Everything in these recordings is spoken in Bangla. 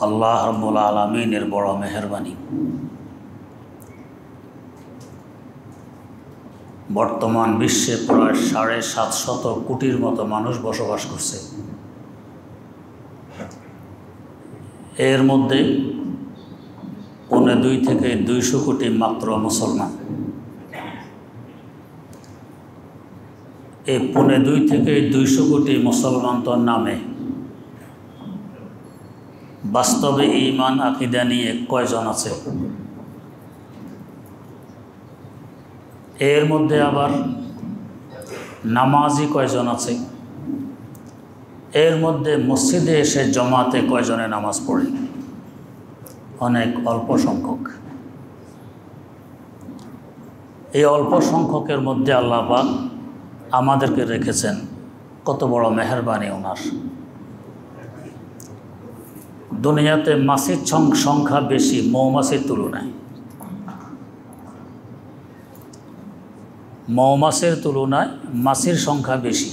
আল্লাহ রাব্বুল আলামিনের বড় মেহেরবানি। বর্তমান বিশ্বে প্রায় 750 কোটির মতো মানুষ বসবাস করছে। এর মধ্যে 2.25 থেকে 200 কোটি মাত্র মুসলমান। এই 2.25 থেকে 200 কোটি মুসলমান তো নামে, বাস্তবে ঈমান আকীদা নিয়ে কয়জন আছে? এর মধ্যে আবার নামাজি কয়জন আছে? এর মধ্যে মসজিদে এসে জমাতে কয়জনে নামাজ পড়ে? অনেক অল্প সংখ্যক। এই অল্প সংখ্যকের মধ্যে আল্লাহ পাক আমাদেরকে রেখেছেন, কত বড় মেহেরবানি ওনার। দুনিয়াতে মাছির সংখ্যা বেশি মৌমাছির তুলনায়। মৌমাছির তুলনায় মাছির সংখ্যা বেশি।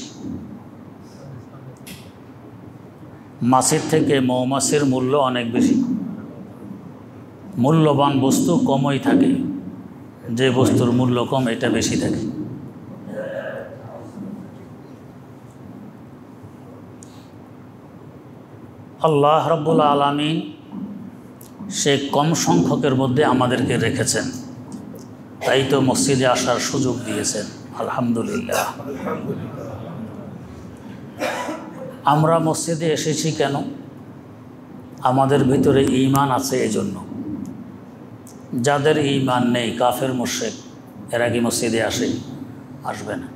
মাছির থেকে মৌমাছির মূল্য অনেক বেশি। মূল্যবান বস্তু কমই থাকে, যে বস্তুর মূল্য কম এটা বেশি থাকে। আল্লাহ রাব্বুল আলামিন সে কম সংখ্যকের মধ্যে আমাদেরকে রেখেছেন, তাই তো মসজিদে আসার সুযোগ দিয়েছেন, আলহামদুলিল্লাহ। আমরা মসজিদে এসেছি কেন? আমাদের ভিতরে ঈমান আছে এজন্য। যাদের ঈমান নেই, কাফের মুশরিক, এরা কি মসজিদে আসে? আসবে না।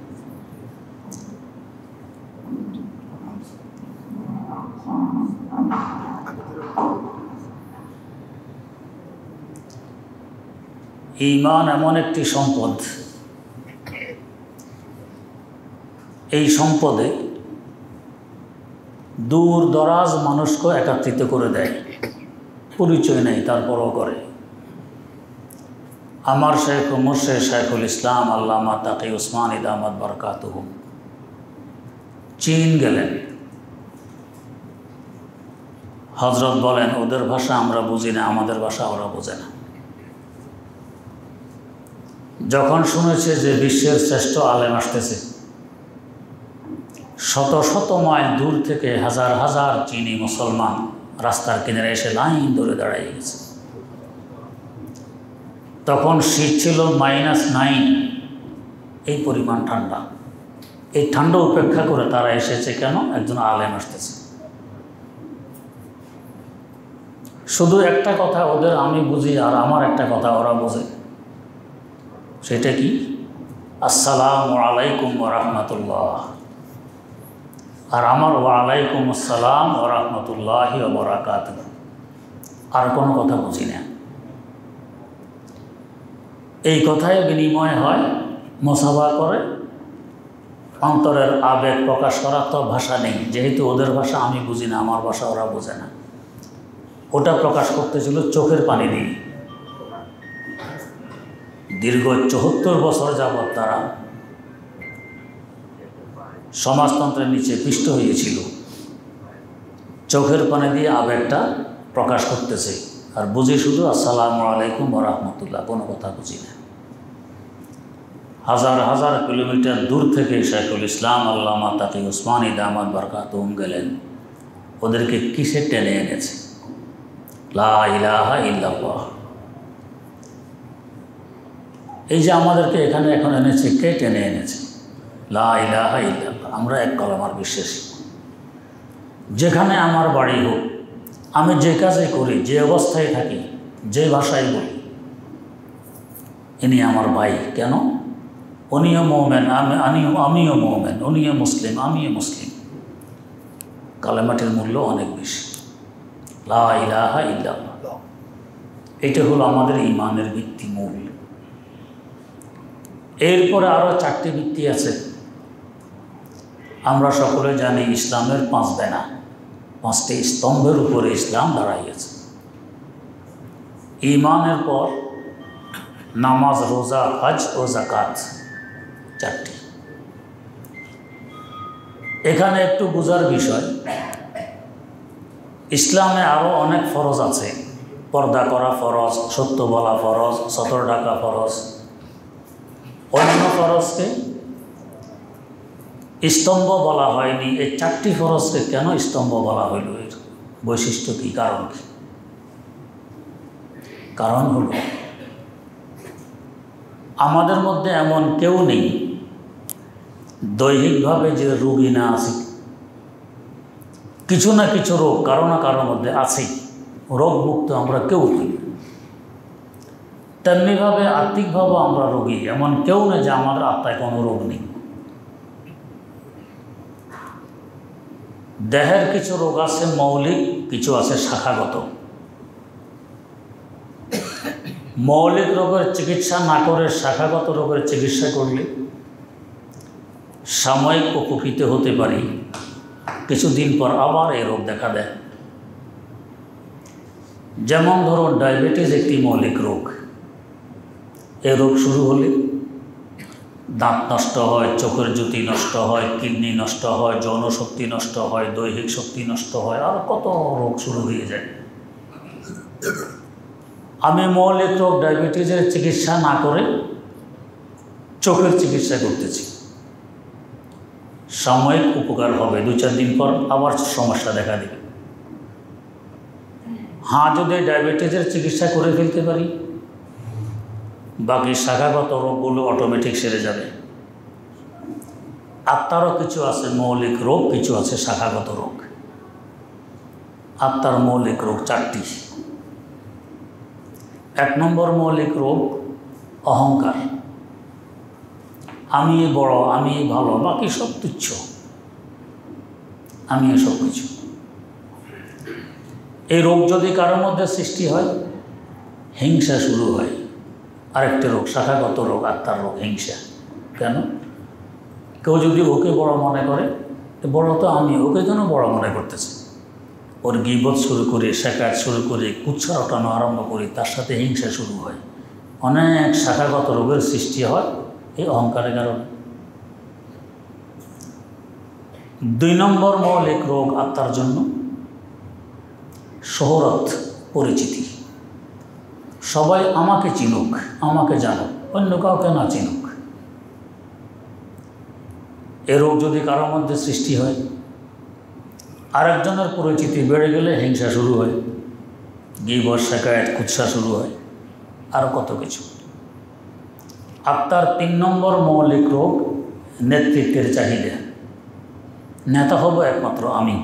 ঈমান এমন একটি সম্পদ, এই সম্পদে দূর দরাজ মানুষকে একত্রিত করে দেয়। পরিচয় নেই তারপরও করে। আমার শেখ মুর্শিদ শাইখুল ইসলাম আল্লামা তাকি উসমানী দামাত বরকাতুহু চীন গেলেন। হযরত বলেন, ওদের ভাষা আমরা বুঝি না, আমাদের ভাষা ওরা বোঝে না। যখন শুনেছে যে বিশ্বের শ্রেষ্ঠ আলেম আসতেছে, শত শত মাইল দূর থেকে হাজার হাজার চীনি মুসলমান রাস্তার কিনারে এসে লাইন ধরে দাঁড়িয়ে গেছে। তখন শীত ছিল -9, এই পরিমাণ ঠান্ডা। এই ঠান্ডা উপেক্ষা করে তারা এসেছে কেন? একজন আলেম আসতেছে। শুধু একটা কথা ওদের আমি বুঝি, আর আমার একটা কথা ওরা বোঝে। সেটা কি? আসসালামু আলাইকুম ওয়া রাহমাতুল্লাহ। আর আমার ওয়ালাইকুম আসসালাম ওয়া রাহমাতুল্লাহি ওয়া বারাকাতুহু। আর কোনো কথা বুঝি না। এই কথায় বিনিময় হয়, মুসাফা করে। অন্তরের আবেগ প্রকাশ করার তো ভাষা নেই, যেহেতু ওদের ভাষা আমি বুঝি না, আমার ভাষা ওরা বোঝে না। ওটা প্রকাশ করতেছিল চোখের পানি দিয়ে। দীর্ঘ 74 বছর যাবৎ তারা সমাজতন্ত্রের নিচে পিষ্ট হয়েছিল। চোখের পানি দিয়ে আবেগটা প্রকাশ করতেছে, আর বুঝি শুধু আসসালামু আলাইকুম ওয়া রাহমাতুল্লাহ, কোনো কথা বুঝি না। হাজার হাজার কিলোমিটার দূর থেকে শাইখুল ইসলাম আল্লামা তাকি উসমানী দামাত বরকাতুহু গেলেন। ওদেরকে কিসে টেনে এনেছে? লা ইলাহা ইল্লাল্লাহ। এই যে আমাদেরকে এখানে এখন এনেছে, কে টেনে এনেছে? লা ইলাহা ইল্লাল্লাহ। আমরা এক কলেমার বিশ্বাসী। যেখানে আমার বাড়ি হোক, আমি যে কাজে করি, যে অবস্থায় থাকি, যে ভাষায় বলি, ইনি আমার ভাই। কেন? উনিও মুমিন, আমিও মুমিন। উনিও মুসলিম, আমিও মুসলিম। কালেমাটির মূল্য অনেক বেশি। লা ইলাহা ইল্লাল্লাহ, এটা হলো আমাদের ঈমানের ভিত্তি, মূল। এরপরে আরও 4টি ভিত্তি আছে। আমরা সকলে জানি ইসলামের 5 বেনা, 5টি স্তম্ভের উপরে ইসলাম দাঁড়াইয়াছে। ঈমানের পর নামাজ, রোজা, হজ ও যাকাত, 4টি। এখানে একটু বোঝার বিষয়, ইসলামে আরও অনেক ফরজ আছে। পর্দা করা ফরজ, সত্য বলা ফরজ, সতর ঢাকা ফরজ। অন্য ফরজকে স্তম্ভ বলা হয়নি। এই 4টি ফরজকে কেন স্তম্ভ বলা হইল? এর বৈশিষ্ট্য কী, কারণ কী? কারণ হলো আমাদের মধ্যে এমন কেউ নেই দৈহিকভাবে যে রোগী না আছে। কিছু না কিছু রোগ কারো না কারোর মধ্যে আছেই। রোগমুক্ত আমরা কেউ নেই। তেমনিভাবে আত্মিকভাবে আমরা রোগী, এমন কেউ নেই যে আমাদের আত্মায় কোনো রোগ নেই। দেহের কিছু রোগ আছে মৌলিক, কিছু আছে শাখাগত। মৌলিক রোগের চিকিৎসা না করে শাখাগত রোগের চিকিৎসা করলে সাময়িক উপকৃত হতে পারি, কিছুদিন পর আবার এই রোগ দেখা দেয়। যেমন ধরুন, ডায়াবেটিস একটি মৌলিক রোগ। এই রোগ শুরু হলে দাঁত নষ্ট হয়, চোখের জ্যোতি নষ্ট হয়, কিডনি নষ্ট হয়, যৌনশক্তি নষ্ট হয়, দৈহিক শক্তি নষ্ট হয়, আর কত রোগ শুরু হয়ে যায়। আমি মৌলিক রোগ ডায়াবেটিসের চিকিৎসা না করে চোখের চিকিৎসা করতেছি। সাময়িক উপকার হবে, 2-4 দিন পর আবার সমস্যা দেখা দেবে। হ্যাঁ, যদি ডায়াবেটিসের চিকিৎসা করে ফেলতে পারি, বাকি শাখাগত রোগগুলো অটোমেটিক সেরে যাবে। আত্মারও কিছু আছে মৌলিক রোগ, কিছু আছে শাখাগত রোগ। আত্মার মৌলিক রোগ 4টি। 1 নম্বর মৌলিক রোগ অহংকার। আমি বড়, আমি ভালো, বাকি সব তুচ্ছ, আমি সব কিছু। এই রোগ যদি কারোর মধ্যে সৃষ্টি হয়, হিংসা শুরু হয়। আরেকটি রোগ, শাখাগত রোগ, আত্মার রোগ, হিংসা। কেন? কেউ যদি ওকে বড় মনে করে, বড় তো আমি, ওকে কেন বড় মনে করতেছে? ওর গীবত শুরু করে, শেখায়ত শুরু করে, কুৎসা রটানো আরম্ভ করি, তার সাথে হিংসা শুরু হয়। অনেক শাখাগত রোগের সৃষ্টি হয় এই অহংকারের কারণে। 2 নম্বর মৌলিক রোগ আত্মার জন্য শোহরত, পরিচিতি। সবাই আমাকে চিনুক, আমাকে জানুক, অন্য কাউকে না চিনুক। এ রোগ যদি কারোর মধ্যে সৃষ্টি হয়, আরেকজনের পরিচিতি বেড়ে গেলে হিংসা শুরু হয়, গীবত, শেখায়ত, কুৎসা শুরু হয়, আরও কত কিছু। আত্মার 3 নম্বর মৌলিক রোগ নেতৃত্বের চাহিদা। নেতা হব একমাত্র আমি,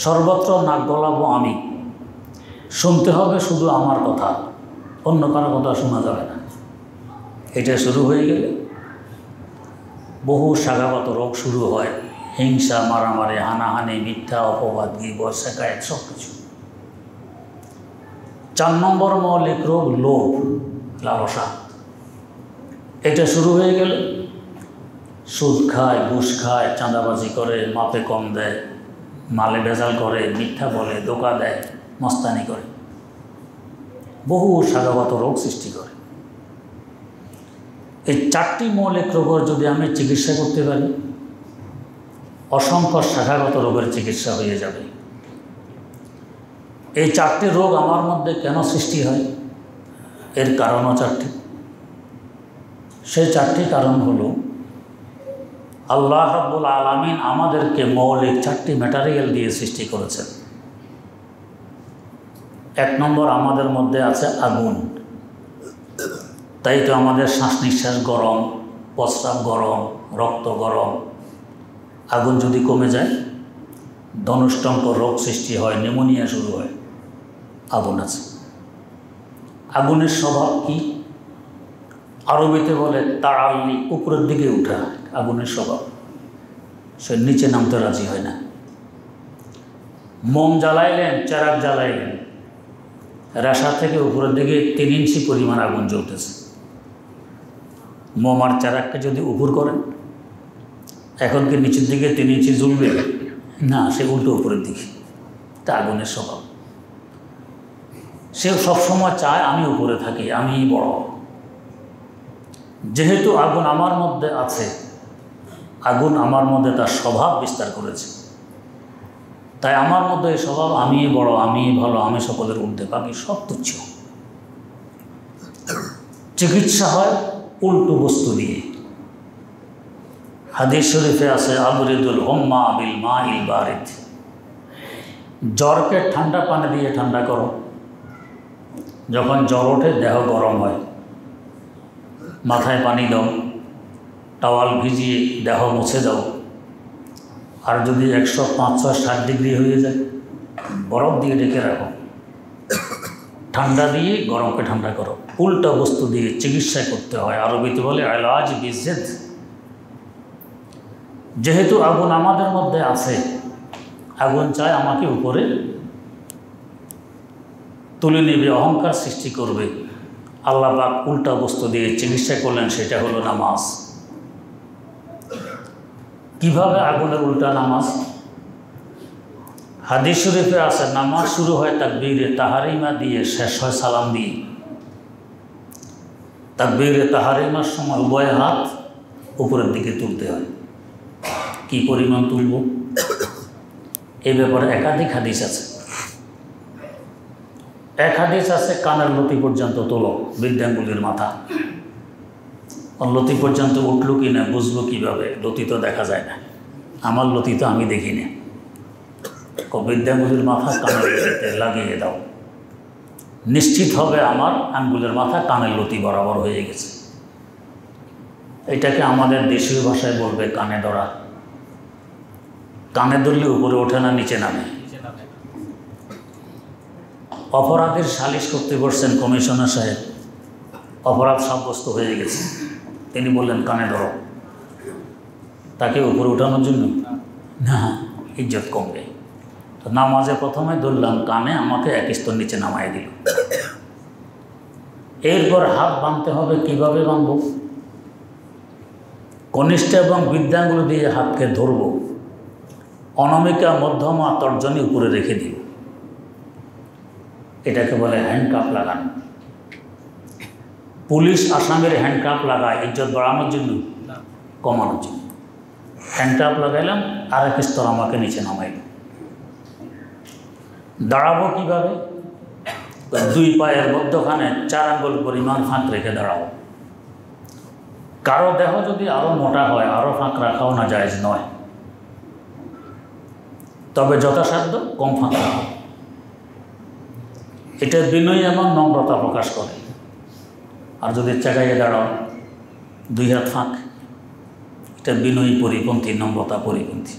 সর্বত্র নাক গলাবো আমি, শুনতে হবে শুধু আমার কথা, অন্য কারো কথা শোনা যাবে না। এটা শুরু হয়ে গেলে বহু শাখাগত রোগ শুরু হয়। হিংসা, মারামারি, হানাহানি, মিথ্যা, অপবাদ, গীবত, শেখায়ত, সব কিছু। 4 নম্বর মৌলিক রোগ লোভ, লালসা। এটা শুরু হয়ে গেলে সুদ খায়, ঘুষ খায়, চাঁদাবাজি করে, মাপে কম দেয়, মালে ভেজাল করে, মিথ্যা বলে, ধোঁকা দেয়, মস্তানি করে, বহু শাখাগত রোগ সৃষ্টি করে। এই 4টি মৌলিক রোগের যদি আমি চিকিৎসা করতে পারি, অসংখ্য শাখাগত রোগের চিকিৎসা হয়ে যাবে। এই 4টি রোগ আমার মধ্যে কেন সৃষ্টি হয়? এর কারণও 4টি। সেই 4টি কারণ হলো, আল্লাহ রাব্বুল আলামিন আমাদেরকে মৌলিক 4টি ম্যাটেরিয়াল দিয়ে সৃষ্টি করেছেন। 1 নম্বর, আমাদের মধ্যে আছে আগুন। তাই তো আমাদের শ্বাস নিঃশ্বাস গরম, প্রস্রাব গরম, রক্ত গরম। আগুন যদি কমে যায়, ধনুষ্টঙ্ক রোগ সৃষ্টি হয়, নিউমোনিয়া শুরু হয়। আগুন আছে। আগুনের স্বভাব কি? আরবিতে বলে তাড়াল্লি, উপরের দিকে উঠা আগুনের স্বভাব। সে নিচে নামতে রাজি হয় না। মোম জ্বালাইলেন, চেরাগ জ্বালাইলেন, রেশা থেকে উপরের দিকে 3 ইঞ্চি পরিমাণ আগুন জ্বলতেছে। মোম আর চেরাগকে যদি উপর করেন, এখন কি নিচের দিকে 3 ইঞ্চি জ্বলবে না, সে উল্টো উপরের দিকে। তা আগুনের স্বভাব। সে সবসময় চায় আমি উপরে থাকি, আমি বড়। যেহেতু আগুন আমার মধ্যে আছে, আগুন আমার মধ্যে তার স্বভাব বিস্তার করেছে। তাই আমার মধ্যে এই স্বভাব, আমি বড়, আমি ভালো, আমি সকলের ঊর্ধ্বে, বাকি সব তুচ্ছ। চিকিৎসা হয় উল্টো বস্তু দিয়ে। হাদিস শরীফে আছে আবরিদুল হুম্মা বিল মাইল বারিদ, জ্বরকে ঠান্ডা পানি দিয়ে ঠান্ডা করো। যখন জ্বর ওঠে, দেহ গরম হয়, মাথায় পানি দাও, টাওয়াল ভিজিয়ে দেহ মুছে দাও। আর যদি 105, 6, 7 ডিগ্রি হয়ে যায়, বরফ দিয়ে ঢেকে রাখো, ঠান্ডা দিয়ে গরমকে ঠান্ডা করো। উল্টা বস্তু দিয়ে চিকিৎসা করতে হয়। আরবিতে বলে ইলাজ বিজিদ। যেহেতু আগুন আমাদের মধ্যে আছে, আগুন চায় আমাকে উপরে তুলে নেবে, অহংকার সৃষ্টি করবে। আল্লাহ পাক উল্টা বস্তু দিয়ে চিকিৎসা করলেন, সেটা হলো নামাজ। কিভাবে আগুনের উল্টা নামাজ? হাদিস শরীফে আছে নামাজ শুরু হয় তাকবীরে তাহারিমা দিয়ে, শেষ হয় সালাম দিয়ে। তাকবীরে তাহারিমার সময় উভয় হাত উপরের দিকে তুলতে হয়। কি পরিমাণ তুলব, এই ব্যাপারে একাধিক হাদিস আছে। এক হাদিস আছে কানের লতি পর্যন্ত তোলো, বৃদ্ধাঙ্গুলির মাথা। লতি পর্যন্ত উঠল কি না বুঝবো কীভাবে? লতি তো দেখা যায় না, আমার লতি তো আমি দেখি না। বৃদ্ধাঙ্গুলির মাথা কানের লতিতে লাগিয়ে দাও, নিশ্চিত হবে আমার আঙ্গুলের মাথা কানের লতি বরাবর হয়ে গেছে। এটাকে আমাদের দেশীয় ভাষায় বলবে কানে ধরা। কানে ধরলে উপরে ওঠে না, নিচে নামে। অপরাধের সালিশ করতে বসছেন কমিশনার সাহেব, অপরাধ সাব্যস্ত হয়ে গেছে। তিনি বললেন কানে ধরো, তাকে উপরে উঠানোর জন্য না, ইজ্জত কমবে। তো নামাজে প্রথমে ধরলাম কানে, আমাকে এক স্তর নিচে নামাই দিল। এরপর হাত বাঁধতে হবে। কিভাবে বাঁধব? কনিষ্ঠ এবং বৃদ্ধাঙ্গুল দিয়ে হাতকে ধরব, অনামিকা মধ্যমা তর্জনী উপরে রেখে দিব। এটাকে বলে হ্যান্ডকাপ লাগানো। পুলিশ আসামের হ্যান্ডকাপ লাগায় ইজ্জত বাড়ানোর জন্য, কমানোর জন্য। হ্যান্ডকাপ লাগাইলাম, আরেক স্তর আমাকে নিচে নামাইল। দাঁড়াবো কিভাবে? দুই পায়ের মধ্যখানে 4 আঙ্গুল পরিমাণ ফাঁক রেখে দাঁড়াবো। কারো দেহ যদি আরও মোটা হয়, আরও ফাঁক রাখাও না জায়েজ নয়, তবে যথাসাধ্য কম ফাঁক রাখা। এটা বিনয় এবং নম্রতা প্রকাশ করে। আর যদি চাগাইয়ে দাঁড়াও, 2 হাত ফাঁক, এটা বিনয়ী পরিপন্থী, নম্রতা পরিপন্থী।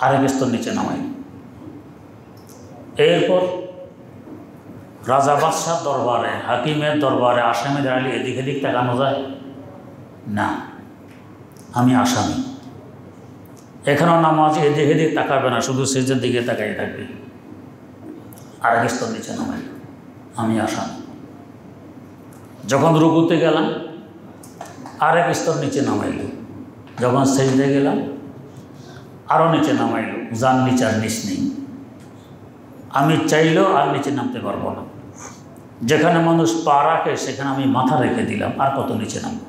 আরেক স্তর নিচে নামাই। এরপর রাজা বাদশার দরবারে, হাকিমের দরবারে আসামি দাঁড়ালে এদিক এদিক তাকানো যায় না, আমি আসামি। এখানেও নামাজে এদিক এদিক তাকাবে না, শুধু সেজের দিকে তাকাই থাকবে। আরেক স্তর নিচে নামাই, আমি আসামি। যখন রুকুতে গেলাম, আরেক স্তর নিচে নামাইল। যখন সেজদে গেলাম, আরও নিচে নামাইল। যার নিচে আর নিচ নেই, আমি চাইলেও আর নিচে নামতে পারবো না। যেখানে মানুষ পা রাখে সেখানে আমি মাথা রেখে দিলাম, আর কত নিচে নামব?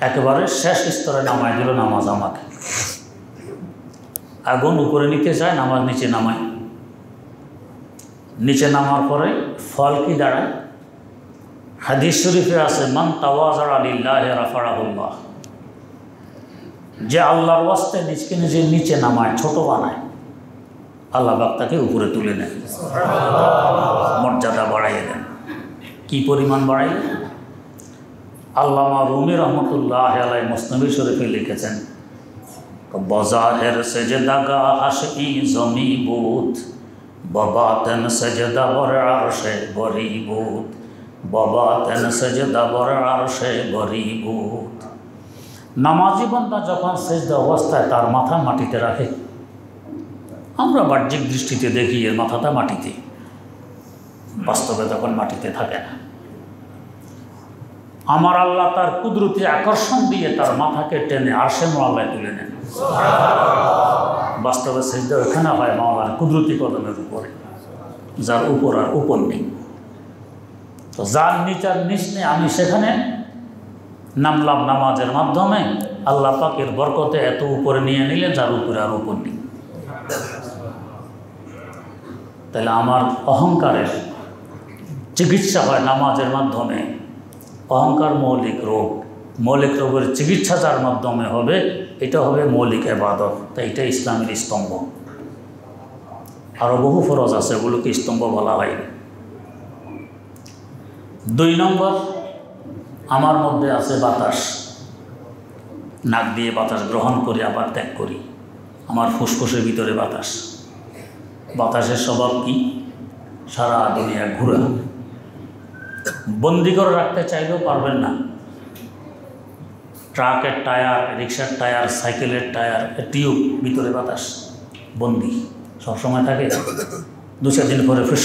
একেবারে শেষ স্তরে নামাই দিল নামাজ আমাকে। আগুন উপরে নিতে চায়, নামাজ নিচে নামায়। নিচে নামার পরে ফল কি দাঁড়ায়? হাদিস শরীফে আছে মান তাওয়াযা লিল্লাহি রাফাআহুল্লাহ। যে আল্লাহর ওয়াস্তে নিজকে নিজে নিচে নামায়, ছোট বানায়, আল্লাহ পাক তাকে উপরে তুলে নেন, মর্যাদা বাড়াইয়ে দেন। কি পরিমাণ বাড়াইলেন? আল্লামা রুমি রহমতুল্লাহ আলাইহি মুসনাদ শরীফে লিখেছেন, বাজাহের সেজদাগা আশকি জমি বুত, বাবাতেন সেজদা বর আরশে গরিবুত, বাবাতেন সেজদা বর আরশে গরিবুত। নামাজি বান্দা যখন সেজদা অবস্থায় তার মাথা মাটিতে রাখে, আমরা বাহ্যিক দৃষ্টিতে দেখি এর মাথাটা মাটিতে, বাস্তবে তখন মাটিতে থাকে না। আমার আল্লাহ তার কুদরতি আকর্ষণ দিয়ে তার মাথাকে টেনে আরশে মাওলায় তুলে নেন। বাস্তবে সেজদা ওখানে হয় মাওলার কুদরতি কদমের উপরে, যার উপর আর উপর নেই। তো যার নিচ আর নিচ নেই, আমি সেখানে নামলাম নামাজের মাধ্যমে। আল্লাহ পাকের বরকতে এত উপরে নিয়ে নিলেন যার উপরে আর উপর নেই। তাহলে আমার অহংকারের চিকিৎসা হয় নামাজের মাধ্যমে। অহংকার মৌলিক রোগ, মৌলিক রোগের চিকিৎসা যার মাধ্যমে হবে এটা হবে মৌলিক ইবাদত। তাই এটা ইসলামের স্তম্ভ। আরও বহু ফরজ আছে, ওগুলোকে স্তম্ভ বলা হয়। 2 নম্বর, আমার মধ্যে আছে বাতাস। নাক দিয়ে বাতাস গ্রহণ করি আবার ত্যাগ করি। আমার ফুসফুসের ভিতরে বাতাস। বাতাসের স্বভাব কি? সারা দুনিয়া ঘুরা। বন্দি করে রাখতে চাইলেও পারবেন না। ট্রাকের টায়ার, রিক্সার টায়ার, সাইকেলের টায়ার, টিউব, ভিতরে বাতাস বন্দি সবসময় থাকে। 2-4 দিন পরে ফুস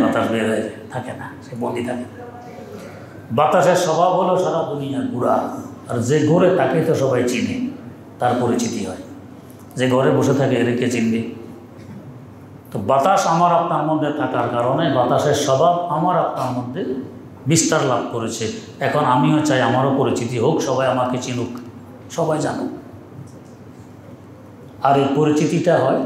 বাতাস বের হয়ে থাকে না, সে বন্দি থাকে। বাতাসের স্বভাব হলো সারা দুনিয়া ঘুরা। আর যে ঘুরে তাকেই তো সবাই চিনে, তার পরিচিতি হয়। যে ঘরে বসে থাকে এদেরকে চিনবে। তো বাতাস আমার আপনার মধ্যে থাকার কারণে বাতাসের স্বভাব আমার আপনার মধ্যে বিস্তার লাভ করেছে। এখন আমিও চাই আমারও পরিচিতি হোক, সবাই আমাকে চিনুক, সবাই জানুক। আর এই পরিচিতিটা হয়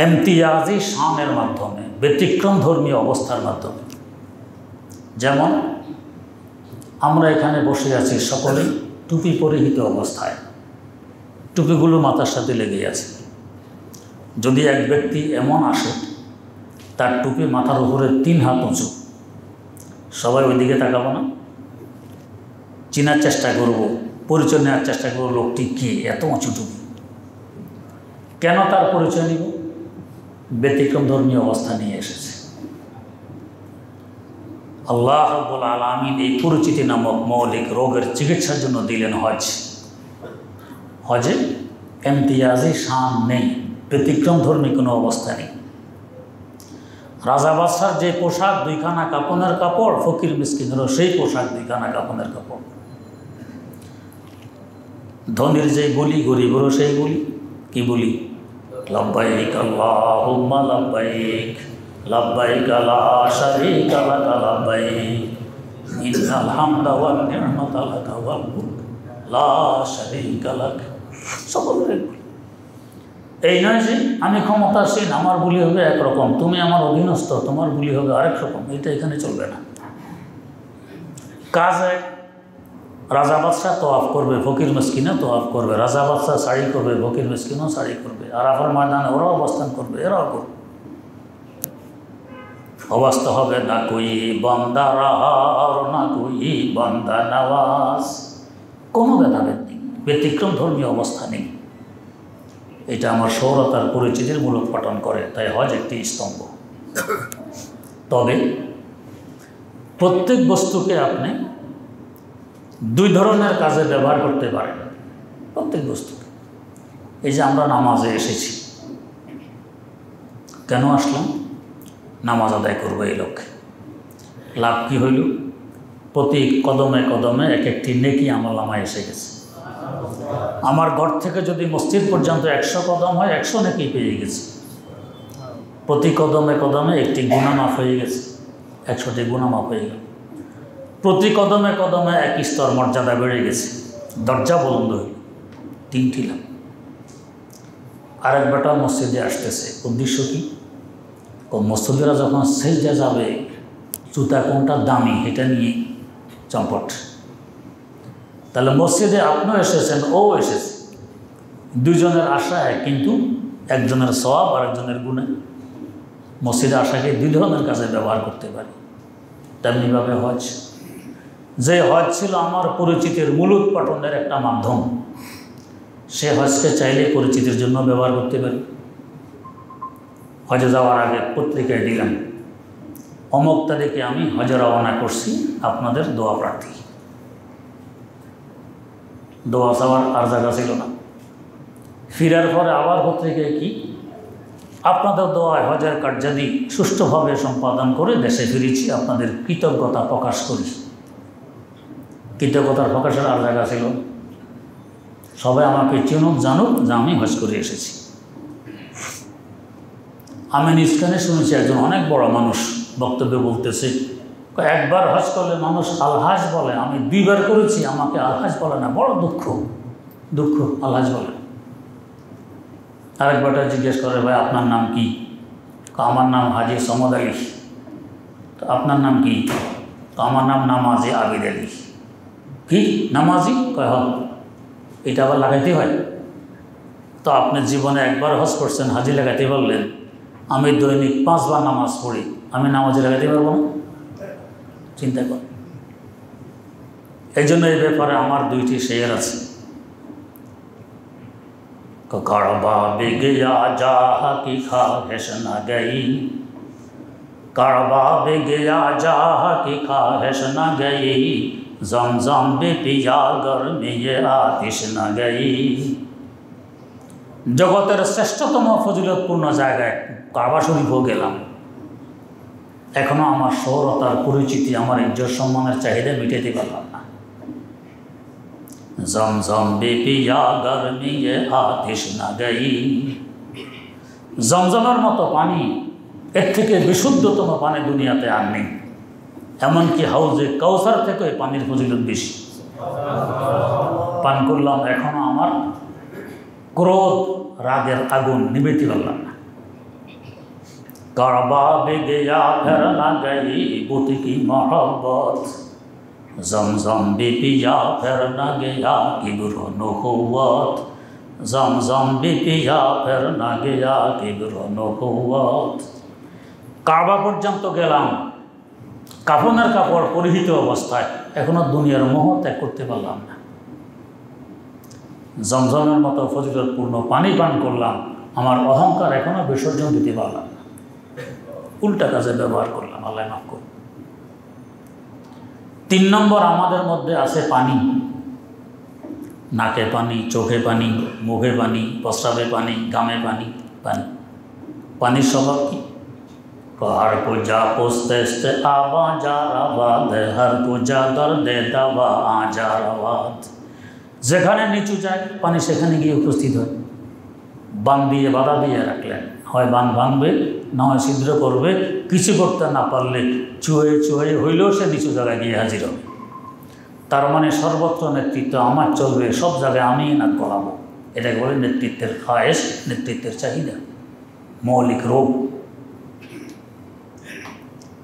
ইমতিয়াজি শানের মাধ্যমে, ব্যতিক্রম ধর্মীয় অবস্থার মাধ্যমে। যেমন আমরা এখানে বসে আছি সকলেই টুপি পরিহিত অবস্থায়, টুপিগুলো মাথার সাথে লেগে আছে। যদি এক ব্যক্তি এমন আসে তার টুপি মাথার উপরে 3 হাত উঁচু, সবাই ওই দিকে তাকাবো না? চেনার চেষ্টা করব, পরিচয় নেওয়ার চেষ্টা করব, লোকটি কি এত উঁচু টুপি। কেন তার পরিচয় নিব? ব্যতিক্রম ধর্মীয় অবস্থা নিয়ে এসেছে। আল্লাহ রাব্বুল আলামিন এই পরিচিতি নামক মৌলিক রোগের চিকিৎসার জন্য দিলেন হজ। হজে ইমতিয়াজি শান নেই, ব্যতিক্রম ধর্মী কোনো অবস্থা নেই। রাজা বাদশার যে পোশাক 2খানা কাপনের কাপড়, ফকির মিসকিনেরও সেই পোশাক 2খানা কাপনের কাপড়। ধনীর যে বলি, গরিবেরও সেই বলি। কি বলি? লব্বাইক আল্লাহুম্মা লব্বাইক, লব্বাইক লা শারীকা লাক লব্বাইক, ইন্নাল হামদা ওয়ান নি'মাতা লাকা ওয়াল মুলক লা শারীকা লাক। সকলের এই নয় যে আমি ক্ষমতাসীন, আমার বলি হবে একরকম, তুমি আমার অধীনস্থ, তোমার বলি হবে আরেক রকম। এটা এখানে চলবে না। কাজ এক, রাজা বাদশাহ তোয়াফ করবে, ফকির মিসকিনও তোয়াফ করবে। রাজা বাদশাহ শাড়ি করবে, ফকির মিসকিনও শাড়ি করবে। আরাফার ময়দানে ওরাও অবস্থান করবে, এরাও করবে। অবস্থা হবে না কোই বান্দা রাহার, না কোই বান্দা নওয়াজ। কোনো ভেদাভেদ নেই, ব্যতিক্রম ধর্মীয় অবস্থা নেই। এটা আমার সৌরতার পরিচিতির মূলক পাঠন করে। তাই হজ একটি স্তম্ভ। তবে প্রত্যেক বস্তুকে আপনি 2 ধরনের কাজে ব্যবহার করতে পারেন, প্রত্যেক বস্তুকে। এই যে আমরা নামাজে এসেছি, কেন আসলাম? নামাজ আদায় করবো এই লক্ষ্যে। লাভ কী হইল? প্রতি কদমে কদমে এক একটি নেকি আমলনামায় এসে গেছে। আমার ঘর থেকে যদি মসজিদ পর্যন্ত 100 কদম হয়, 100 নেকি পেয়ে গেছে। প্রতি কদমে কদমে একটি গুনাহ মাফ হয়ে গেছে, 100টি গুনাহ মাফ হয়ে গেল। প্রতি কদমে কদমে এক স্তর মর্যাদা বেড়ে গেছে, দরজা বুলন্দ হইল, 3টি লাভ। আরেক বেটা মসজিদে আসতেছে, উদ্দেশ্য কি? মসজিদেরা যখন সেজদা যাবে, জুতা কোনটা দামি এটা নিয়ে চম্পট। তাহলে মসজিদে আপনিও এসেছেন, ও এসেছে, 2 জনের আশা এক, কিন্তু একজনের সওয়াব আর একজনের গুনাহ। মসজিদে আশাকে 2 ধরনের কাজে ব্যবহার করতে পারি। তেমনিভাবে হজ, যে হজ ছিল আমার পরিচিতির মূল উৎপাটনের একটা মাধ্যম, সে হজকে চাইলে পরিচিতির জন্য ব্যবহার করতে পারি। হজে যাওয়ার আগে পত্রিকায় দিলাম, অমুক তারিখে আমি হজে রওনা করছি, আপনাদের দোয়া প্রার্থী। দোয়া চাওয়ার আর জায়গা ছিল না। ফিরার পরে আবার পত্রিকায় কি, আপনাদের দোয়ায় হজের কার্যাদি সুষ্ঠুভাবে সম্পাদন করে দেশে ফিরেছি, আপনাদের কৃতজ্ঞতা প্রকাশ করি। কৃতজ্ঞতার প্রকাশের আর জায়গা ছিল। সবাই আমাকে চিনুক, জানুক যে আমি হজ করে এসেছি। আমি নিজ কানে শুনেছি একজন অনেক বড় মানুষ বক্তব্য বলতেছে, একবার হজ করলে মানুষ আলহাজ বলে, আমি 2বার করেছি আমাকে আলহাজ বলে না, বড় দুঃখ আলহাজ বলে। আরেকবারটা জিজ্ঞেস করে, ভাই আপনার নাম কি? আমার নাম হাজি সমদ আলী। তো আপনার নাম কি? তো আমার নাম নামাজি আবিদ আলী। কি নামাজি? কয় হল। এটা আবার লাগাইতে হয়? তো আপনি জীবনে একবার হজ করছেন, হাজি লাগাইতে পারলেন, আমি দৈনিক 5 বার নামাজ পড়ি, আমি নামাজি লাগাইতে পারবো না? চিন্তা কর। এই জন্য এই ব্যাপারে আমার 2টি শেয়ার আছে। কারবা বেগিয়া যাহা কি খাহেশ না গই, কারবা বেগিয়া যাহা কি খাহেশ না গই, জমজম বে পিয়া গরমে আতিশ না গই। জগতের শ্রেষ্ঠতম ফজিলতপূর্ণ জায়গায় কাবা শরীফও গেলাম, এখনো আমার সৌরতার পরিচিতি, আমার ইজ্জত সম্মানের চাহিদা মিটাতে পারলাম না। জমজম বে পিয়া গরমে আতিশ না গই। জমজমের মতো পানি, এর থেকে বিশুদ্ধতম পানি দুনিয়াতে আর নেই। এমনকি হাউজে কাউসার থেকে পানির ফজিলত বেশি। পান করলাম, এখনো আমার ক্রোধ রাগের আগুন নিবেতে পারলাম না। কারবা বেগিয়া ফের না গই বুত কি মোহব্বত, জমজম বে পিয়া ফের না গয়া কিবর নখুয়ত, জমজম বে পিয়া ফের না গয়া কিবর নখুয়ত। কাবা পর্যন্ত গেলাম, কাফনের কাপড় পরিহিত অবস্থায়, এখনো দুনিয়ার মোহ ত্যাগ করতে পারলাম না। জমজমের মতো ফজিলতপূর্ণ পানি পান করলাম, আমার অহংকার এখনো বিসর্জন দিতে পারলাম না। উল্টা কাজে ব্যবহার করলাম, আল্লাহ মাফ করুন। 3 নম্বর, আমাদের মধ্যে আছে পানি। নাকে পানি, চোখে পানি, মুখে পানি, প্রস্রাবে পানি, গামে পানি। পানির স্বভাব কি? हर को जा पोस्ते आवा जा रवाद, हर को जा दर्दे दावा आ जा रवाद। যেখানে নিচু যায় পানি সেখানে গিয়ে উপস্থিত হয়। বান দিয়ে বাধা দিয়ে রাখলেন, হয় বান ভাঙবে, না হয় ছিদ্র করবে। কিছু করতে না পারলে চুয়ে হইলেও সে নিচু জায়গায় গিয়ে হাজির হবে। তার মানে সর্বত্র নেতৃত্ব আমার চলবে, সব জায়গায় আমিই না করাবো। এটাকে বলে নেতৃত্বের খায়েশ, নেতৃত্বের চাহিদা, মৌলিক রোগ।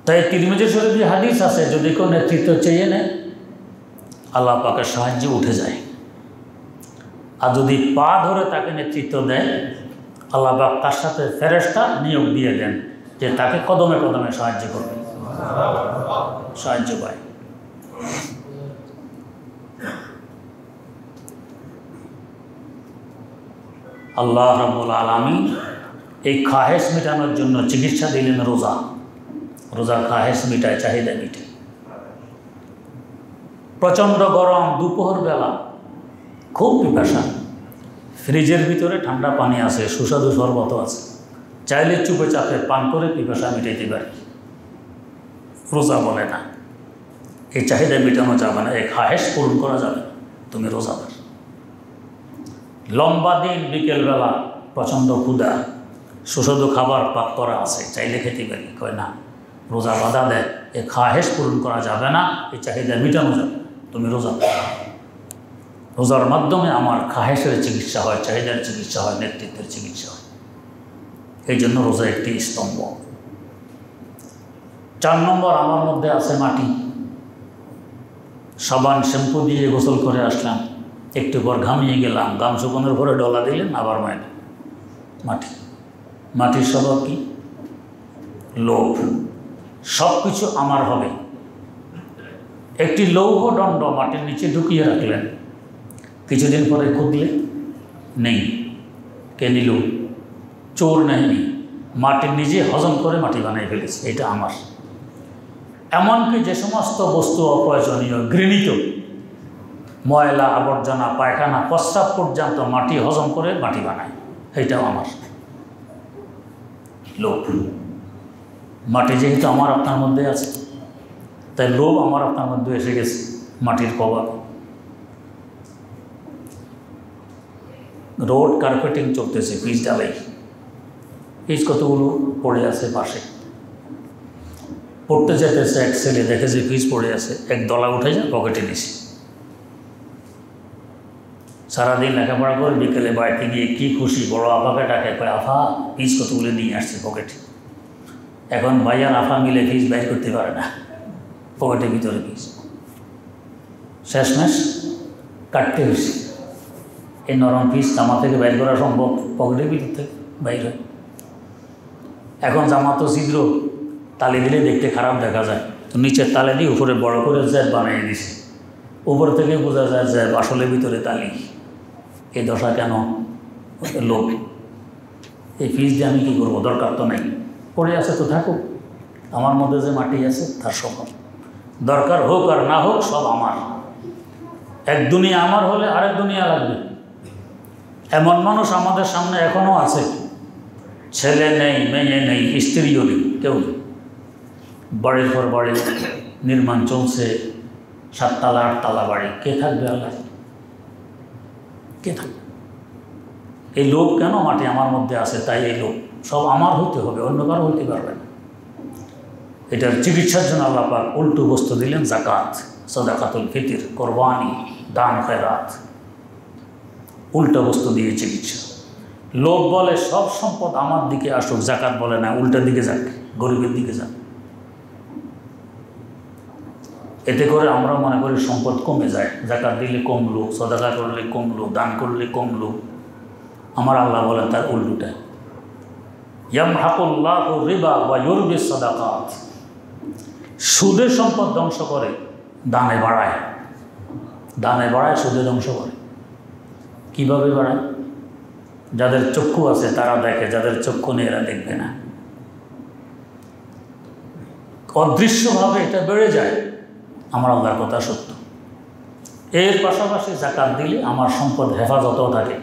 তাই তিরমিজি শরীফে হাদিস আছে, যদি কেউ নেতৃত্ব চেয়ে নেয় আল্লাহ পাকের সাহায্যে উঠে যায়। আর যদি পা ধরে তাকে নেতৃত্ব দেয়, আল্লাহ পাক তার সাথে ফেরেশতা নিয়োগ দিয়ে দেন যে তাকে কদমে কদমে সাহায্য করবে, সাহায্য পায়। আল্লাহ রাব্বুল আলামিন এই খাহেশ মেটানোর জন্য চিকিৎসা দিলেন রোজা। রোজা খাহেশ মিটায়, চাহিদা মিটায়। প্রচণ্ড গরম, দুপুর বেলা খুব পিপাসা, ফ্রিজের ভিতরে ঠান্ডা পানি আছে, সুস্বাদু শরবত আছে, চাইলে চুপে চাপে পান করে পিপাসা মিটাইতে পারি। রোজা বলে না, এই চাহিদা মেটানো যাবে না, এই খাহেশ পূরণ করা যাবে না, তুমি রোজাদার। লম্বা দিন, বিকেলবেলা প্রচণ্ড ক্ষুধা, সুস্বাদু খাবার পাক করা আছে, চাইলে খেতে পারি। কয় না, রোজা বাধা দেয়, এ খাহেশ পূরণ করা যাবে না, এই চাহিদা মেটানো যাবে, তুমি রোজা। রোজার মাধ্যমে আমার খাহেশের চিকিৎসা হয়, চাহিদার চিকিৎসা হয়, নেতৃত্বের চিকিৎসা হয়। এই জন্য রোজা একটি স্তম্ভ। 4 নম্বর, আমার মধ্যে আছে মাটি। সাবান শ্যাম্পু দিয়ে গোসল করে আসলাম, একটু পর ঘামিয়ে গেলাম, ঘাম শুকানোর পরে ডলা দিলেন, আবার মাটি। মাটির স্বভাব কি? লোভ। সব কিছু আমার হবে। একটি লৌহ দণ্ড মাটির নিচে ঢুকিয়ে রাখলেন, কিছুদিন পরে খুঁজলে নেই। কে নিল? চোর নেয়নি, মাটি নিজে হজম করে মাটি বানিয়ে ফেলেছে, এটা আমার। এমনকি যে সমস্ত বস্তু অপ্রয়োজনীয়, ঘৃণিত, ময়লা আবর্জনা, পায়খানা, প্রস্রাব পর্যন্ত মাটি হজম করে মাটি বানায়, এইটাও আমার। লোভ। মাটি যেহেতু আমার আপনার মধ্যে আছে, তাই লোভ আমার আপনার মধ্যে এসে গেছে মাটির প্রভাব। রোড কার্পেটিং চলতেছে, পিচ ডালাই, পিচ কতগুলো পড়ে আছে পাশে। পড়তে যেতেছে, এক ছেলে দেখে যে ফিস পড়ে আছে, এক দলা উঠে যায় পকেটে নিছে। সারাদিন লেখাপড়া করে বিকেলে বাড়িতে গিয়ে কী খুশি, বড় আফাকে ডাকে, কয় আফা ফিস কতগুলো নিয়ে আসছে পকেটে। এখন ভাই আর আফা মিলে ফিস বাইর করতে পারে না, পকেটের ভিতরে ফিস। শেষমেশ কাটতে হয়েছে। এই নরম ফিস জামা থেকে বাইর করা সম্ভব, পকেটের ভিতর থেকে বাইর হয়। এখন জামা তো ছিদ্র, তালে দিলে দেখতে খারাপ দেখা যায়, তো নিচের তালে দিয়ে উপরে বড় করে জ্যাব বানিয়ে দিছে। উপর থেকে বোঝা যায় জ্যাব, আসলে ভিতরে তালি। এই দশা কেন? লোক। এই ফিস দিয়ে আমি কী করবো, দরকার তো নেই, পড়ে আছে তো থাকুক, আমার মধ্যে যে মাটি আছে তার সমান, দরকার হোক আর না হোক সব আমার। এক দুনিয়া আমার হলে আরেক দুনিয়া লাগবে। এমন মানুষ আমাদের সামনে এখনও আছে, ছেলে নেই, মেয়ে নেই, স্ত্রীও নেই, কেউ নেই। বাড়ির পর বাড়ি নির্মাণ চলছে, 7 তালা 8 তালা বাড়ি, কে থাকবে? আল্লাহ, কে থাকবে? এই লোভ কেন? মাটি আমার মধ্যে আছে, তাই এই লোভ সব আমার হইতে হবে, অন্য কারো হইতে পারবে না। এটার চিকিৎসার জন্য আল্লাহ পাক উল্টো বস্তু দিলেন, জাকাত, সাদাকাতুল ফিতর, কোরবানি, দান খেরাত, উল্টো বস্তু দিয়ে চিকিৎসা। লোভ বলে সব সম্পদ আমার দিকে আসুক, জাকাত বলে না, উল্টার দিকে যাক, গরিবের দিকে যাক। এতে করে আমরা মনে করি সম্পদ কমে যায়, জাকাত দিলে কমলো, সাদাকা করলে কমলো, দান করলে কমলো। আমার আল্লাহ বলেন তার উল্টোটা, ইয়ামহাকুল্লাহু রিবা ওয়া ইউরবিস সাদাকাত। সুদে সম্পদ ধ্বংস করে, দানে বাড়ায়। দানে বাড়ায়, সুদে ধ্বংস করে। কীভাবে বাড়ায়? যাদের চক্ষু আছে তারা দেখে, যাদের চক্ষু নেই এরা দেখবে না। অদৃশ্যভাবে এটা বেড়ে যায়। আমার আল্লাহর কথা সত্য। এর পাশাপাশি জাকাত দিলে আমার সম্পদ হেফাজতও থাকে।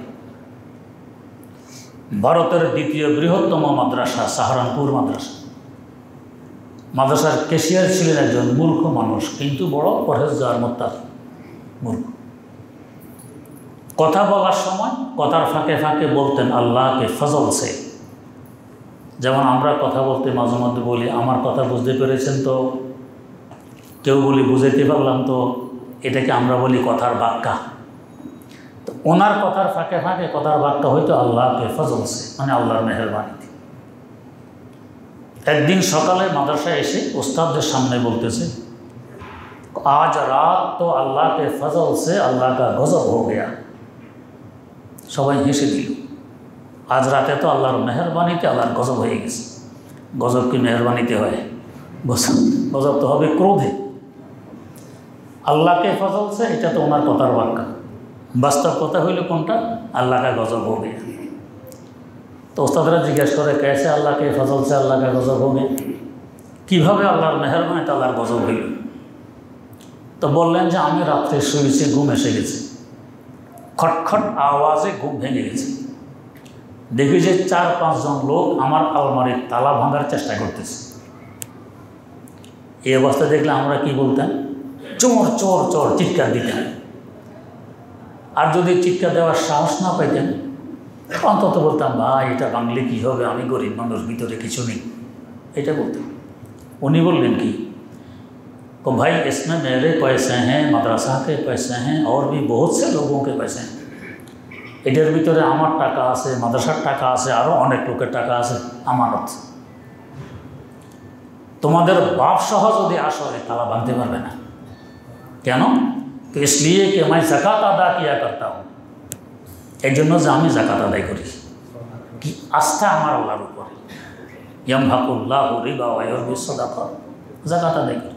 ভারতের দ্বিতীয় বৃহত্তম মাদ্রাসা সাহারানপুর মাদ্রাসা, মাদ্রাসার ক্যাশিয়ার ছিলেন একজন মূর্খ মানুষ, কিন্তু বড় পরহেজগার মুত্তাকি মূর্খ। কথা বলার সময় কথার ফাঁকে ফাঁকে বলতেন আল্লাহকে ফজল সে। যেমন আমরা কথা বলতে মাঝে মধ্যে বলি আমার কথা বুঝতে পেরেছেন তো, কেউ বলি বুঝাইতে পারলাম তো, এটাকে আমরা বলি কথার বাক্কা। তো ওনার কথার ফাঁকে ফাঁকে কথার বাক্কা হয়তো আল্লাহকে ফজল সে, মানে আল্লাহর মেহেরবানিতে। একদিন সকালে মাদ্রাসায় এসে ওস্তাদদের সামনে বলতেছে, আজ রাত তো আল্লাহ কে ফজল সে আল্লাহ কা গজব হো গয়া। সবাই হেসে দিল। আজ রাতে তো আল্লাহর মেহরবানিতে আল্লাহর গজব হয়ে গেছে। গজব কি মেহরবানিতে হয়? গজব তো হবে ক্রোধে। আল্লাহকে ফজল সে, এটা তো ওনার কথার বাক্যা। বাস্তব কথা হইল কোনটা? আল্লাহ কা গজব হো গয়া। তো ওস্তাদরা জিজ্ঞাসা করে, कैसे আল্লাহ কে ফজল সে আল্লাহ কা গজব হো গয়া? কীভাবে আল্লাহর মেহরবানিতে আল্লাহর গজব হইল? তো বললেন যে আমি রাত্রে শুয়েছি, ঘুম এসে গেছে, খটখট আওয়াজে ঘুম ভেঙে গেছে। দেখি যে 4-5 জন লোক আমার আলমারির তালা ভাঙার চেষ্টা করতেছে। এই অবস্থা দেখলে আমরা কি বলতাম? চোর চোর চোর চিৎকার দিতাম। আর যদি চিৎকার দেওয়ার সাহস না পাইতেন, অন্তত বলতাম ভাই এটা ভাঙলে কী হবে, আমি গরিব মানুষ, ভিতরে কিছু নেই, এটা বলতাম। উনি বললেন কি, तो भाई इसमें मेरे पैसे हैं, मदरसा के पैसे हैं, और भी बहुत से लोगों के पैसे हैं। এটার ভিতরে আমার টাকা আছে, মাদ্রাসার টাকা আছে, আরও অনেক লোকের টাকা আছে, আমানত। তোমাদের বাপ সহ যদি আসো তারা ভাঙতে পারবে না। কেন? তো इसलिए कि मैं ज़कात अदा किया करता हूँ। এই জন্য যে আমি জাকাত আদায় করি। কি আস্থা আমার আল্লাহর উপরে। ইয়ামহাকুল্লাহু রিবা ওয়া ইউরবিস সাদাকাত, জাকাত আদায় করি।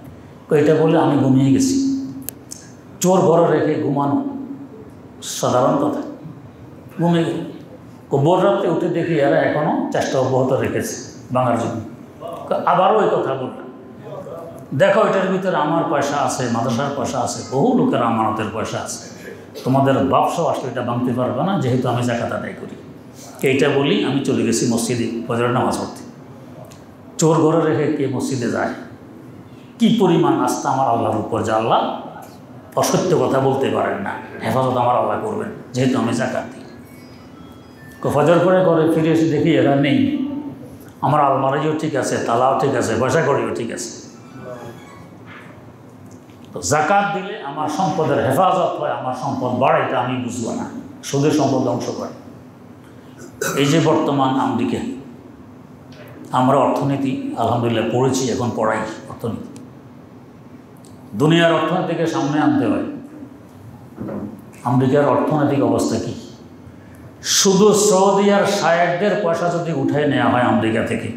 এটা বলে আমি ঘুমিয়ে গেছি। চোর ঘরে রেখে ঘুমানো সাধারণ কথা, ঘুমিয়ে গেল। ভোর রাত্রে উঠে দেখি এরা এখনও চেষ্টা অব্যাহত রেখেছে ভাঙার জন্য। আবারও এই কথা বললাম, দেখো এটার ভিতরে আমার পয়সা আছে, মাদ্রাসার পয়সা আছে, বহু লোকের আমানতের পয়সা আছে, তোমাদের ব্যবসা আসলে এটা ভাঙতে পারবে না, যেহেতু আমি জাকাত আদায় করি। এইটা বলি আমি চলে গেছি মসজিদে ফজরের নামাজ পড়তে। চোর ঘরে রেখে কে মসজিদে যায়? কি পরিমাণ আস্থা আমার আল্লাহর উপর, যে আল্লাহ অসত্য কথা বলতে পারেন না, হেফাজত আমার আল্লাহ করবেন, যেহেতু আমি জাকাত দিই। ফজর করে ঘরে ফিরে এসে দেখি এরা নেই। আমার আলমারিও ঠিক আছে, তালাও ঠিক আছে, পয়সা কড়িও ঠিক আছে, তো জাকাত দিলে আমার সম্পদের হেফাজত হয়, আমার সম্পদ বাড়ে, এটা আমি বুঝবো না, সুদের সম্পদ ধ্বংস করে। এই যে বর্তমান আমেরিকা, আমরা অর্থনীতি আলহামদুলিল্লাহ পড়েছি, এখন পড়াই অর্থনীতি, দুনিয়ার অর্থনীতিকে সামনে আনতে হয়। আমেরিকার অর্থনৈতিক অবস্থা কি? শুধু সৌদি আর শায়েকদের পয়সা যদি উঠাই নেওয়া হয় আমেরিকা থেকে,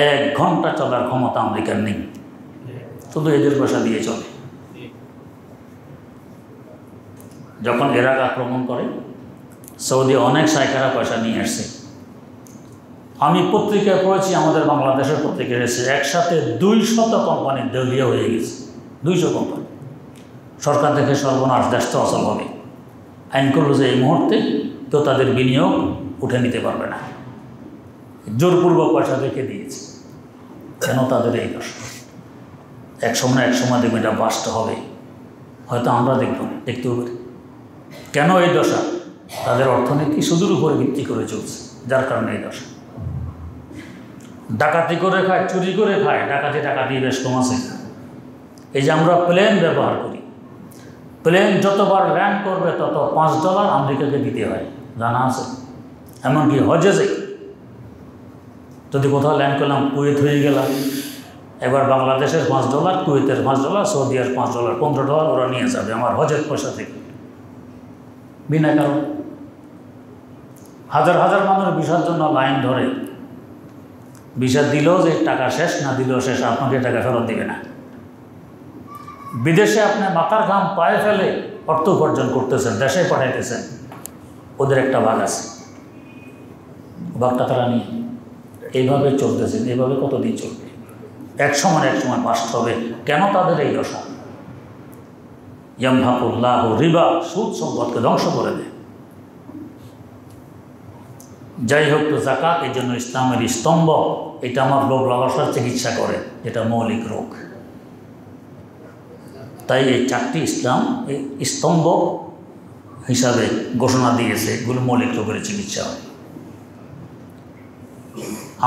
1 ঘন্টা চলার ক্ষমতা আমেরিকার নেই, শুধু এদের পয়সা দিয়ে চলে। যখন ইরাক আক্রমণ করে, সৌদি অনেক শায়েখেরা পয়সা নিয়ে আসছে। আমি পত্রিকায় পড়েছি, আমাদের বাংলাদেশের পত্রিকায় এসেছে, একসাথে 200 কোম্পানির দেউলিয়া হয়ে গেছে। 200 কোম্পানি। সরকার থেকে সর্বনাশ, দেশ তো অচল হবে। আইন করলো যে এই মুহূর্তে কেউ তাদের বিনিয়োগ উঠে নিতে পারবে না, জোরপূর্বক পয়সা রেখে দিয়েছে। কেন তাদের এই দশা? এক সময় দেখবেন এটা বাস্ট হবে, হয়তো আমরা দেখতেও পারি। কেন এই দশা? তাদের অর্থনীতি সুদূর উপরে ভিত্তি করে চলছে, যার কারণে এই দশা। ডাকাতি করে খায়, চুরি করে খায়, ডাকাতি বেশ কম আছে। এই যে আমরা প্লেন ব্যবহার করি, প্লেন যতবার ল্যান্ড করবে তত $5 আমেরিকাকে দিতে হয়, জানা আছে? এমনকি হজে যাই, যদি কোথাও ল্যান্ড করলাম, কুয়েত হয়ে গেলাম, এবার বাংলাদেশের $5, কুয়েতের $5, সৌদিয়ার $5, $15 ওরা নিয়ে যাবে আমার হজের পয়সা থেকে, বিনা কারণ। হাজার হাজার মানুষ ভিসার জন্য লাইন ধরে, ভিসা দিলেও যে টাকা শেষ, না দিলেও শেষ, আপনাকে টাকা ফেরত দিবে না। বিদেশে আপনি মাথার ঘাম পায়ে ফেলে অর্থ উপার্জন করতেছেন, দেশে পাঠাইতেছেন, ওদের একটা ভাগ আছে, ভাগটা তারা নিয়ে এইভাবে চলতেছেন। এইভাবে কতদিন চলবে? এক সময় বাস্ট হবে। কেন তাদের এই দশা? ইয়ামহাকুল্লাহ রিবা, সুদ সম্পদকে ধ্বংস করে দেয়। যাই হোক, তো জাকাত এই জন্য ইসলামের স্তম্ভ। এটা আমার লোভ লালসার চিকিৎসা করে, যেটা মৌলিক রোগ। তাই এই 4টি ইসলাম এই স্তম্ভ হিসাবে ঘোষণা দিয়েছে, এগুলো মৌলিক রোগের চিকিৎসা হয়।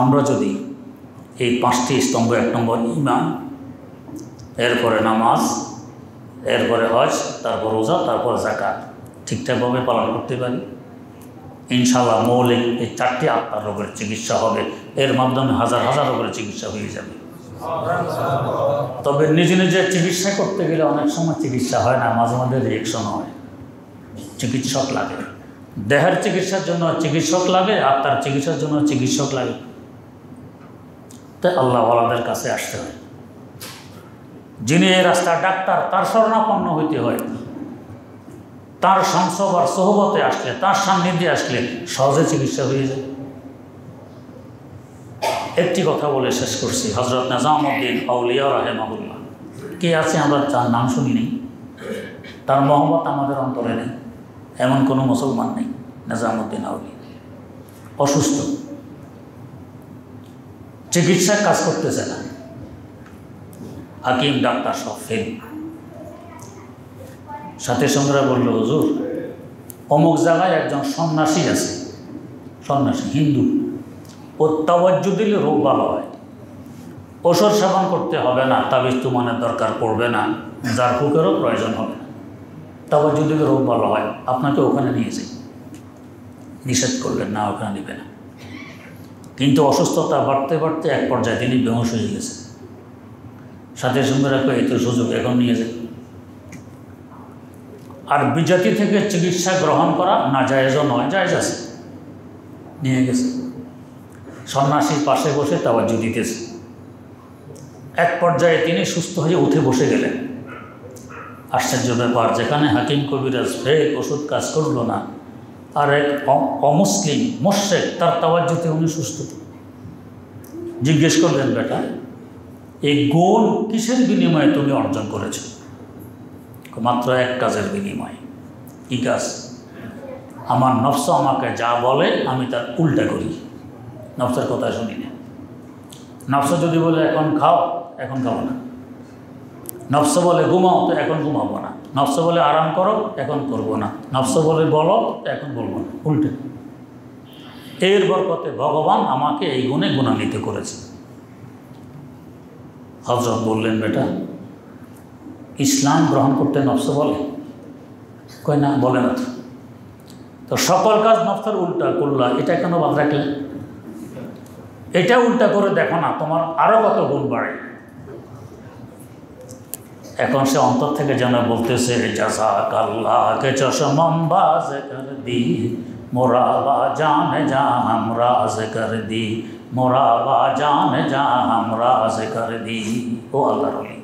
আমরা যদি এই 5টি স্তম্ভ, 1 নম্বর ঈমান, এরপরে নামাজ, এরপরে হজ, তারপর রোজা, তারপর যাকাত ঠিকঠাকভাবে পালন করতে পারি, ইনশাআল্লাহ মৌলিক এই 4টি আত্মার রোগের চিকিৎসা হবে। এর মাধ্যমে হাজার হাজার রোগের চিকিৎসা হয়ে যাবে। তবে নিজে নিজে চিকিৎসা করতে গেলে অনেক সময় চিকিৎসা হয় না, মাঝে মাঝে রিয়েকশন হয়, চিকিৎসক লাগে। দেহের চিকিৎসার জন্য চিকিৎসক লাগে, আত্মার চিকিৎসার জন্য চিকিৎসক লাগে। তাই আল্লাহওয়ালাদের কাছে আসতে হয়। যিনি এই রাস্তার ডাক্তার, তার শরণাপন্ন হইতে হয়। তার সংসব আর সোহবতে আসলে, তার সান্নিধ্যে আসলে সহজে চিকিৎসা হয়ে যায়। একটি কথা বলে শেষ করছি। হযরত নিজামউদ্দিন আউলিয়া রাহিমাহুল্লাহ, কে আছে আমরা তার নাম শুনি নেই, তার মহব্বত আমাদের অন্তরে নেই, এমন কোনো মুসলমান নেই। নিজামউদ্দিন আউলিয়া অসুস্থ, চিকিৎসা কাজ করতেছে না, হাকিম ডাক্তার সব ফেল। সাথে সঙ্গীরা বলল, হুজুর অমুক জায়গায় একজন সন্ন্যাসী আছে, সন্ন্যাসী হিন্দু, ও তাওয়াজ্জু দিলে রোগ ভালো হয়, ওষুধ সেবন করতে হবে না, তাবিজ তুমানের দরকার পড়বে না, যার ফুকেরও প্রয়োজন হবে না, তাওয়াজ্জু দিলে রোগ ভালো হয়, আপনাকে ওখানে নিয়ে যাই। নিষেধ করলেন না, ওখানে নেবে না। কিন্তু অসুস্থতা বাড়তে বাড়তে এক পর্যায়ে তিনি বেহুঁশ হয়ে গেছে। সাথে সঙ্গে রাখো, এই তো সুযোগ, এখন নিয়ে যাই। আর বিজাতি থেকে চিকিৎসা গ্রহণ করা না জায়েজও নয়, জায়েজ আছে, নিয়ে গেছে। সন্ন্যাসীর পাশে বসে তাওয়াজ্জু দিতেছে। এক পর্যায়ে তিনি সুস্থ হয়ে উঠে বসে গেলেন। আশ্চর্য ব্যাপার, যেখানে হাকিম কবিরাজ ফেক ওষুধ কাজ করলো না, আর এক অমুসলিম মুশরিক, তার তাওয়াজ্জুতে উনি সুস্থ। জিজ্ঞেস করলেন, বেটা এই গুণ কিসের বিনিময়ে তুমি অর্জন করেছ? মাত্র এক কাজের বিনিময়ে। কী কাজ? আমার নফস আমাকে যা বলে আমি তার উল্টা করি, নফসের কথা শুনি না। নফস যদি বলে এখন খাও, এখন খাবো না। নফস বলে ঘুমাও, তো এখন ঘুমাবো না। নফস বলে আরাম করো, এখন করবো না। নফস বলে বলো, তো এখন বলবো না, উল্টে। এর বরকতে ভগবান আমাকে এই গুণে গুণান্বিত করেছে। হযরত বললেন, বেটা ইসলাম গ্রহণ করতে নফস বলে? কয় না, বলে না। তো সকল কাজ নফসের উল্টা করলা, এটা কেন বাদ রাখলে? এটা উল্টা করে দেখো না, তোমার আরও কত গুণ বাড়ে। এখন সে অন্তর থেকে যেন বলতেছে, জাযাকাল্লাহকে চশমম বাজ কর দি, মোরাবা জান যা হামরাজ কর দি, মোরাবা জান যা হামরাজ কর দি। ও আল্লাহর ওলি,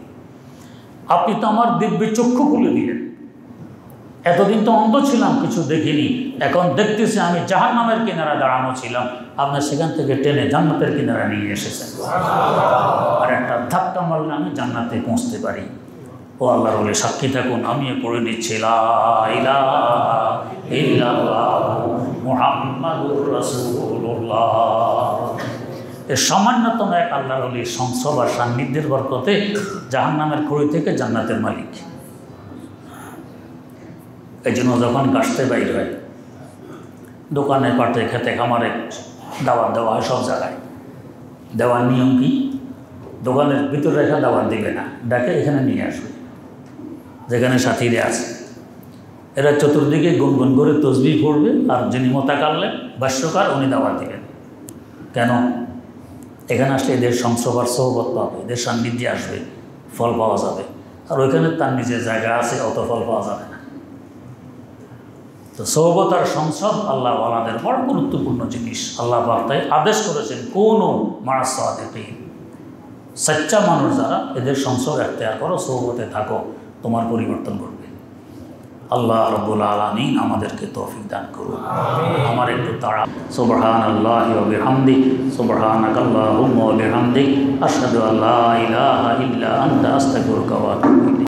আপনি তো আমার দিব্য চক্ষু খুলে দিলেন। এতদিন তো অন্ধ ছিলাম, কিছু দেখিনি, এখন দেখতেছি আমি জাহান্নামের কিনারা দাঁড়ানো ছিলাম, আপনি সেখান থেকে টেনে জান্নাতের কিনারা নিয়ে এসেছেন। আর একটা ধাক্কা মারলে আমি জান্নাতে পৌঁছতে পারি। ও আল্লাহর ওলি, সাক্ষী থাকুন, আমিও পড়ে নিচ্ছি লা ইলাহা ইল্লাল্লাহু মুহাম্মাদুর রাসূলুল্লাহ। এর সামান্যতম এক আল্লাহর ওলির সংসব আর সান্নিধ্যের বরকতে জাহান্নামের খড়ি থেকে জান্নাতের মালিক। এই জন্য যখন গাছতে বাইর হয়, দোকানে পাটে খেতে খামারে দাওয়াত দেওয়া হয়, সব জায়গায় দেওয়ার নিয়ম কি? দোকানের ভিতরে রেখা দাওয়াত দিবে না, ডাকে এখানে নিয়ে আসবে, যেখানে সাথীরা আছে। এরা চতুর্দিকে গুনগুন করে তসবিহ পড়বে, আর যিনি মোতাকাল্লিম ভাষ্যকার উনি দাওয়াত দিবেন। কেন? এখানে আসলে এদের সংসব আর সোহবত পাবে, এদের সান্নিধ্যে আসবে, ফল পাওয়া যাবে। আর ওইখানে তার নিজের জায়গা আছে, অত ফল পাওয়া যাবে না। তো সোহবত আর সংসদ আল্লাহ ওয়ালাদের বড় গুরুত্বপূর্ণ জিনিস। আল্লাহ পাক তাই আদেশ করেছেন, কোনো মারাস সাদিকিন, সচ্চা মানুষ যারা, এদের সংসদ এখতিয়ার করো, সোহবতে থাকো, তোমার পরিবর্তন করবে। আল্লাহ রাব্বুল আলামিন আমাদেরকে তৌফিক দান করুন। আমার একটু তাড়া। সুবহানাল্লাহি ওয়া বিহামদিহি, সুবহানাকাল্লাহুম্মা ওয়া বিহামদিক, আশহাদু আল্লা ইলাহা ইল্লা আনতা, আস্তাগফিরুকা ওয়া আতুবু ইলাইক।